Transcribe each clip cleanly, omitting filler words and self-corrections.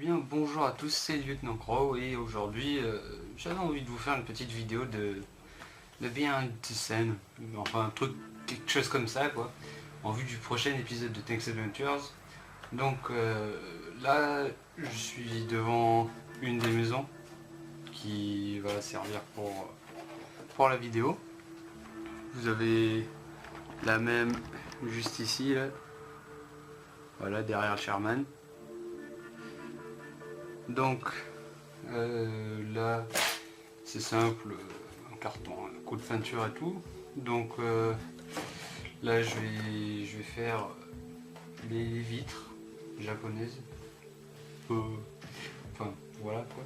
bien, bonjour à tous, c'est Lieutenant Crow et aujourd'hui j'avais envie de vous faire une petite vidéo de behind the scene, enfin un truc, quelque chose comme ça quoi, en vue du prochain épisode de Tanks Adventures. Donc là je suis devant une des maisons qui va servir pour la vidéo. Vous avez la même juste ici là, voilà derrière le Sherman. Donc là c'est simple, un carton, un coup de peinture et tout. Donc là je vais faire les vitres japonaises. Enfin voilà quoi.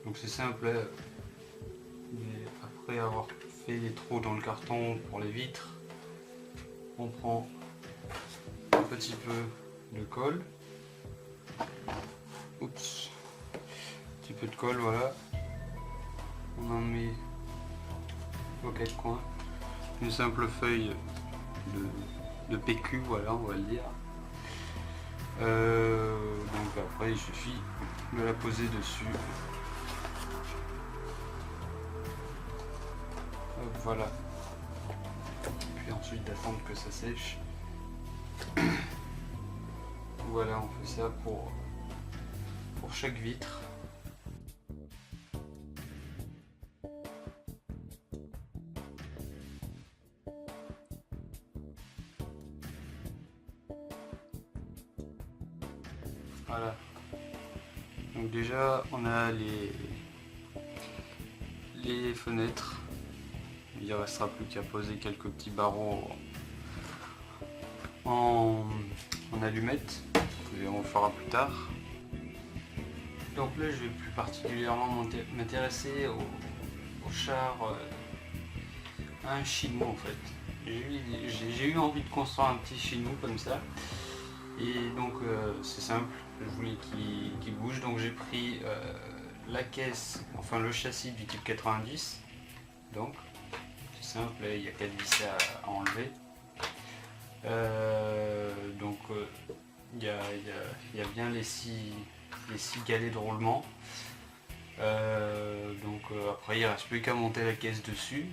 Donc c'est simple, mais après avoir fait les trous dans le carton pour les vitres, on prend un petit peu de colle. Oups, un petit peu de colle, voilà. On en met aux quatre coins. Une simple feuille de PQ, voilà, on va le dire. Donc après, il suffit de la poser dessus. Hop, voilà. Puis ensuite d'attendre que ça sèche. Voilà, on fait ça pour chaque vitre. Voilà. Donc déjà on a les fenêtres. Il ne restera plus qu'à poser quelques petits barreaux en allumettes. Et on le fera plus tard. Donc là je vais plus particulièrement m'intéresser au char à un Chinou en fait. J'ai eu envie de construire un petit Chinou comme ça. Et donc c'est simple, je voulais qu'il bouge, donc j'ai pris la caisse, enfin le châssis du type 90. Donc c'est simple, il y a 4 vis à enlever. Donc il y a bien les 6 galets de roulement. Donc après il ne reste plus qu'à monter la caisse dessus.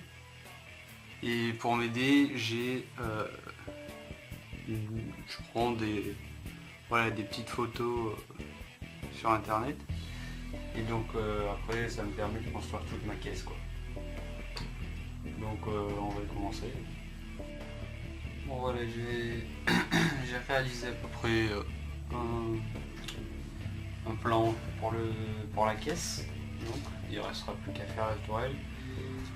Et pour m'aider, je prends des petites photos sur internet. Et donc après ça me permet de construire toute ma caisse quoi. Donc on va commencer. Bon voilà, j'ai réalisé à peu près un plan pour la caisse. Donc il ne restera plus qu'à faire la tourelle.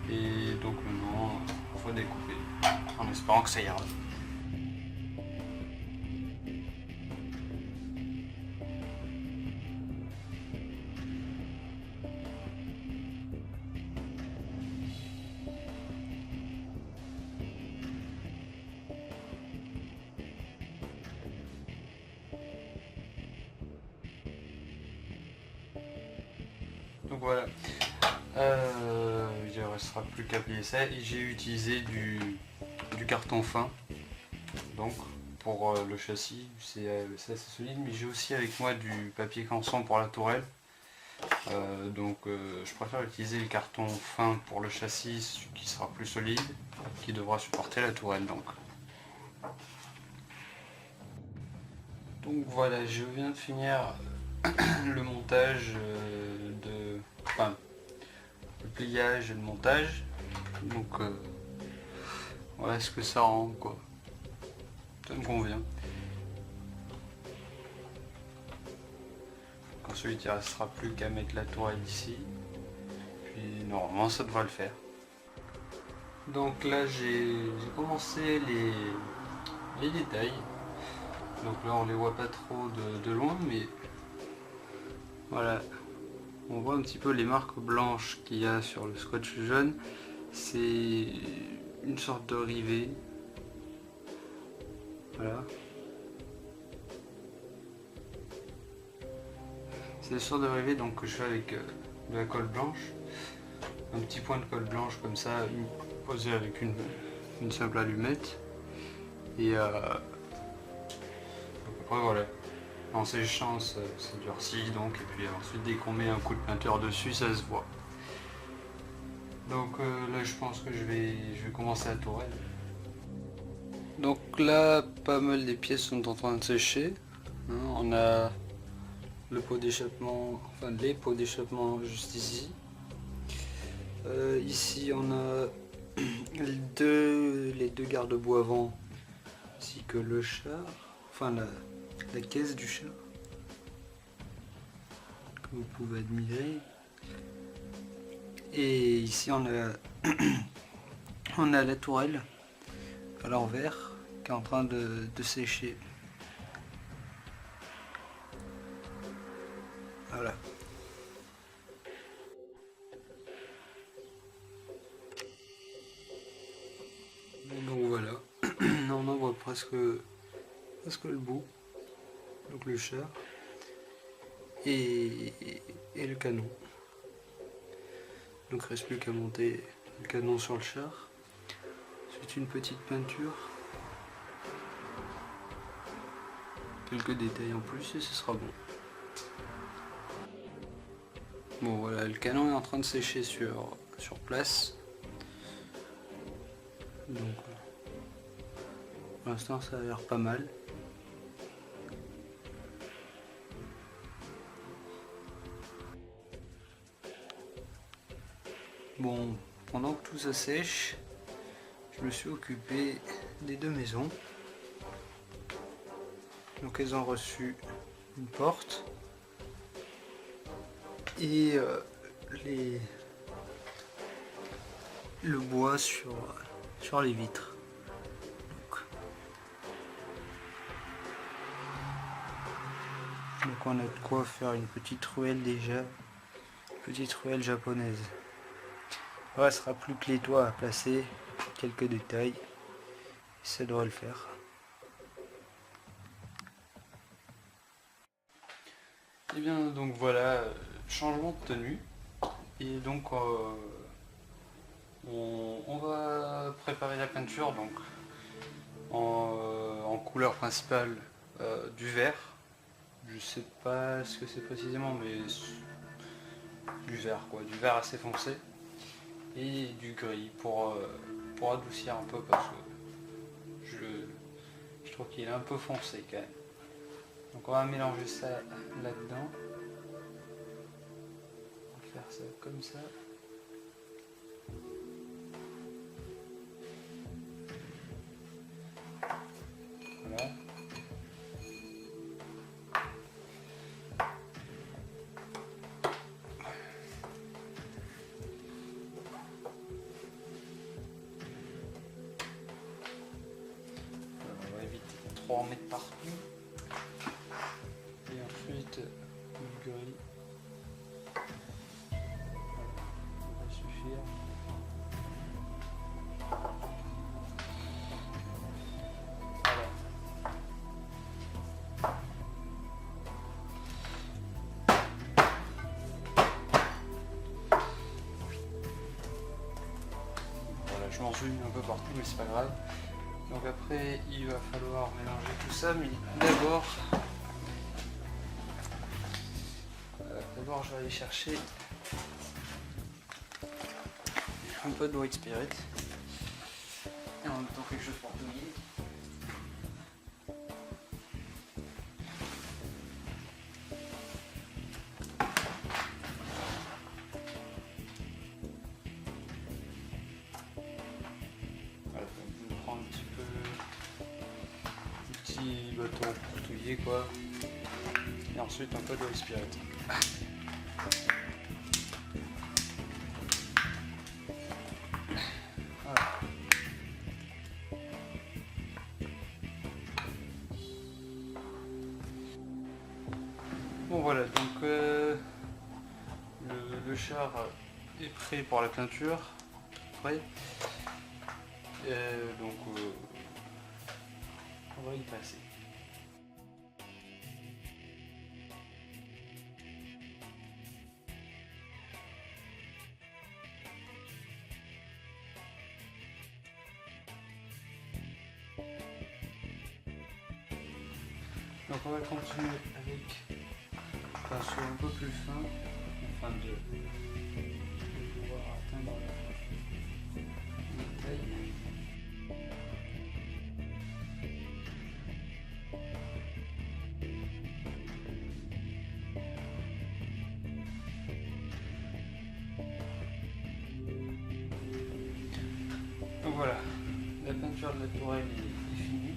Et donc maintenant il faut découper en espérant que ça ira. Donc voilà, il ne restera plus qu'à plier ça et j'ai utilisé du carton fin donc pour le châssis, c'est assez solide, mais j'ai aussi avec moi du papier canson pour la tourelle. Donc je préfère utiliser le carton fin pour le châssis qui sera plus solide, qui devra supporter la tourelle donc. Donc voilà, je viens de finir le montage le pliage et le montage. Donc voilà ce que ça rend quoi. Ça me convient. Ensuite il ne restera plus qu'à mettre la tourelle ici. Puis normalement ça devrait le faire. Donc là j'ai commencé les détails. Donc là on les voit pas trop de loin, mais voilà, on voit un petit peu les marques blanches qu'il y a sur le scotch jaune. C'est une sorte de rivet. Voilà. C'est une sorte de rivet donc, que je fais avec de la colle blanche. Un petit point de colle blanche comme ça, posé avec une simple allumette. Et après voilà. En séchant, ça durcit donc, et puis ensuite dès qu'on met un coup de peinture dessus, ça se voit. Donc là, je pense que je vais commencer la tourelle. Donc là, pas mal des pièces sont en train de sécher. Hein, on a le pot d'échappement, enfin les pots d'échappement juste ici. Ici, on a les deux garde-boue avant, ainsi que le char, enfin la caisse du char, que vous pouvez admirer. Et ici, on a on a la tourelle à l'envers qui est en train de sécher. Voilà. Donc voilà, on en voit presque le bout, donc le char et le canon. Donc il reste plus qu'à monter le canon sur le char. C'est une petite peinture, quelques détails en plus et ce sera bon. Bon voilà, le canon est en train de sécher sur place. Donc pour l'instant ça a l'air pas mal. Bon, pendant que tout ça sèche, je me suis occupé des deux maisons. Donc elles ont reçu une porte et le bois sur les vitres. Donc on a de quoi faire une petite ruelle déjà, petite ruelle japonaise. Il ne sera plus que les toits à placer, quelques détails, et ça devrait le faire. Et bien donc voilà, changement de tenue, et donc on va préparer la peinture donc en couleur principale du vert. Je sais pas ce que c'est précisément, mais du vert quoi, du vert assez foncé et du gris pour adoucir un peu parce que je trouve qu'il est un peu foncé quand même. Donc on va mélanger ça là-dedans. On va faire ça comme ça. Voilà. On va éviter de trop en mettre partout. Et ensuite du gris. Voilà, ça va suffire. Voilà, je m'en suis mis un peu partout, mais c'est pas grave. Donc après, il va falloir mélanger tout ça, mais d'abord, je vais aller chercher un peu de white spirit et en même temps quelque chose pour mouiller. Voilà, donc je prends un petit peu un petit bâton pour touiller quoi, et ensuite un peu de white spirit. Bon voilà, donc le char est prêt pour la peinture. Prêt. Donc on va y passer. Donc on va continuer avec un pinceau un peu plus fin afin de pouvoir atteindre la taille. Donc voilà, la peinture de la tourelle est finie.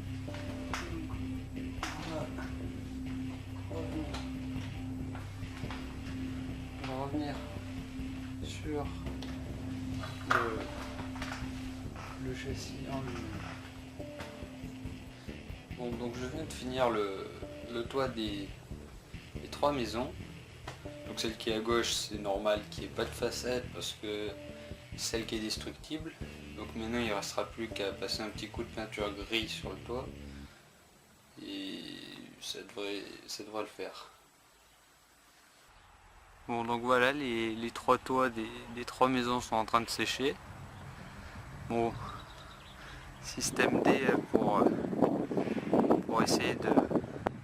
On va revenir sur le châssis en lui-même. Bon, donc je viens de finir le toit des 3 maisons. Donc celle qui est à gauche, c'est normal qu'il n'y ait pas de façade parce que c'est celle qui est destructible. Donc maintenant il ne restera plus qu'à passer un petit coup de peinture gris sur le toit et ça devrait le faire. Bon, donc voilà, les 3 toits des 3 maisons sont en train de sécher. Bon, système D pour essayer de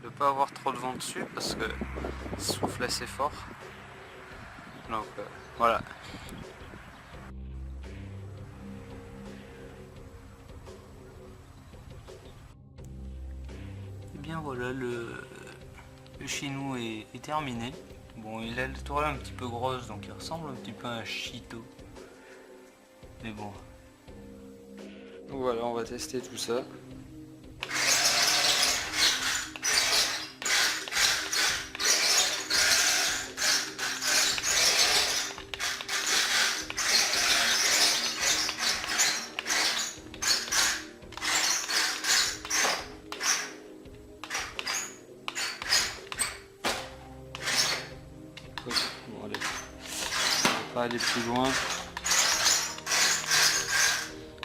ne pas avoir trop de vent dessus parce que ça souffle assez fort. Donc voilà. Et bien voilà, le chinou est terminé. Bon, il a le tourelle un petit peu grosse, donc il ressemble un petit peu à un Cheeto. Mais bon. Donc voilà, on va tester tout ça. Bon, allez. On va pas aller plus loin.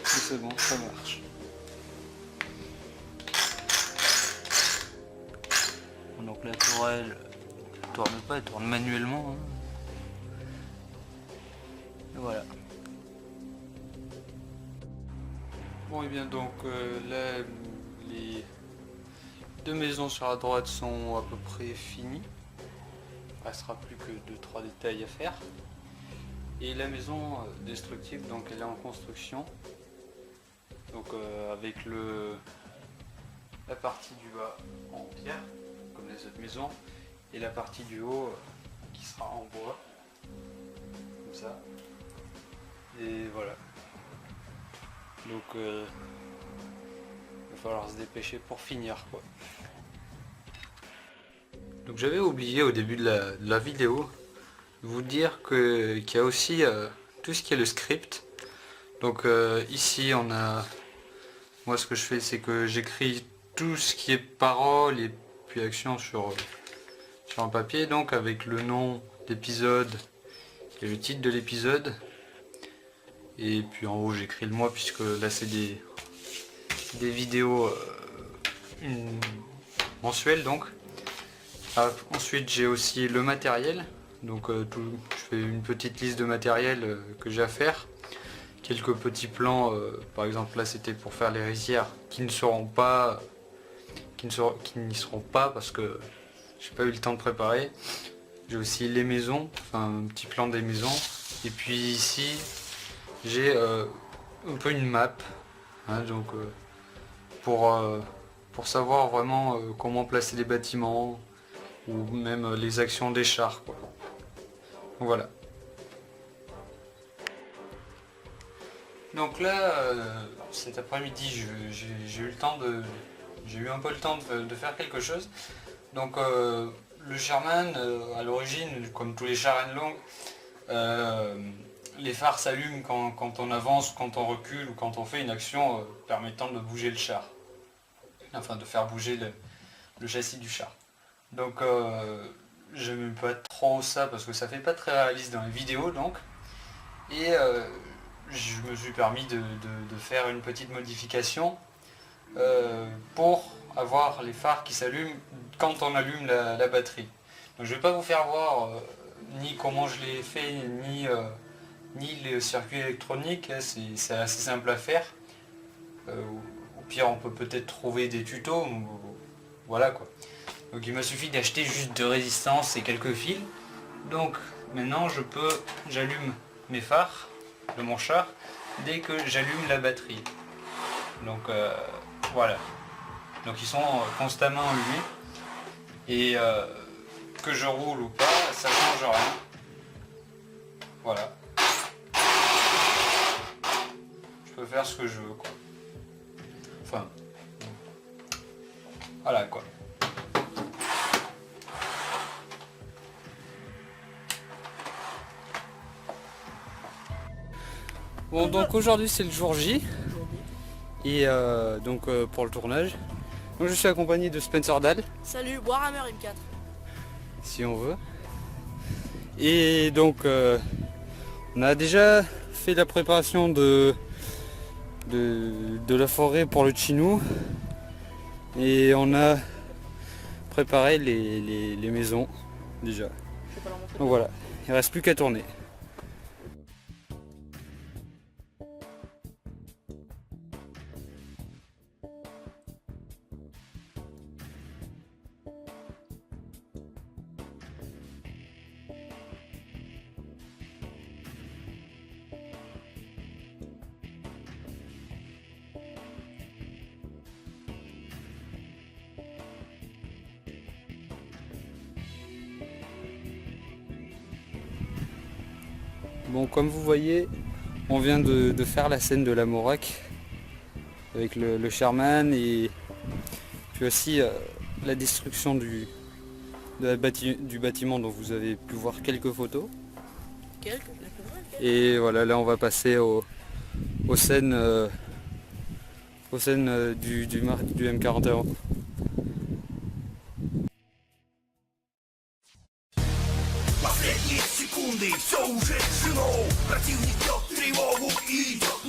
C'est bon, ça marche. Donc la tourelle ne tourne pas, elle tourne manuellement. Hein. Et voilà. Bon et bien donc là les 2 maisons sur la droite sont à peu près finies. Il ne restera plus que 2-3 détails à faire. Et la maison destructible, donc elle est en construction. Donc avec la partie du bas en pierre, comme les autres maisons, et la partie du haut qui sera en bois, comme ça. Et voilà. Donc il va falloir se dépêcher pour finir quoi. Donc j'avais oublié au début de la vidéo de vous dire qu'il y a aussi tout ce qui est le script. Donc ici on a... Moi ce que je fais c'est que j'écris tout ce qui est paroles et puis action sur un papier, donc avec le nom d'épisode et le titre de l'épisode. Et puis en haut j'écris le mois puisque là c'est des vidéos mensuelles donc. Ensuite j'ai aussi le matériel, donc je fais une petite liste de matériel que j'ai à faire. Quelques petits plans, par exemple là c'était pour faire les rizières qui n'y seront pas parce que j'ai pas eu le temps de préparer. J'ai aussi les maisons, enfin un petit plan des maisons. Et puis ici j'ai un peu une map, hein, donc pour savoir vraiment comment placer les bâtiments ou même les actions des chars quoi. Donc, voilà. Donc là, cet après-midi, j'ai eu un peu le temps de faire quelque chose. Donc le Sherman, à l'origine, comme tous les chars N-Long, les phares s'allument quand on avance, quand on recule ou quand on fait une action permettant de bouger le char. Enfin de faire bouger le châssis du char. Donc j'aime pas trop ça parce que ça fait pas très réaliste dans les vidéos donc. Et je me suis permis de faire une petite modification pour avoir les phares qui s'allument quand on allume la batterie. Donc je ne vais pas vous faire voir ni comment je l'ai fait, ni le circuit électronique, hein, c'est assez simple à faire. Au pire on peut peut-être trouver des tutos, voilà quoi. Donc il m'a suffi d'acheter juste 2 résistances et quelques fils. Donc maintenant j'allume mes phares de mon char dès que j'allume la batterie. Donc voilà. Donc ils sont constamment allumés. Et que je roule ou pas, ça change rien. Voilà. Je peux faire ce que je veux, quoi. Enfin. Voilà, quoi. Bon, donc aujourd'hui c'est le jour J. Et pour le tournage. Donc je suis accompagné de Spencer Dahl. Salut, Warhammer M4. Si on veut. Et donc on a déjà fait la préparation de la forêt pour le Chinou. Et on a préparé les maisons déjà. Donc voilà, il ne reste plus qu'à tourner. Bon, comme vous voyez, on vient de faire la scène de la Morac avec le Sherman et puis aussi la destruction du bâtiment dont vous avez pu voir quelques photos. Et voilà, là on va passer aux scènes, du M41. Последние секунды, все уже решено. Противник бьет тревогу и идет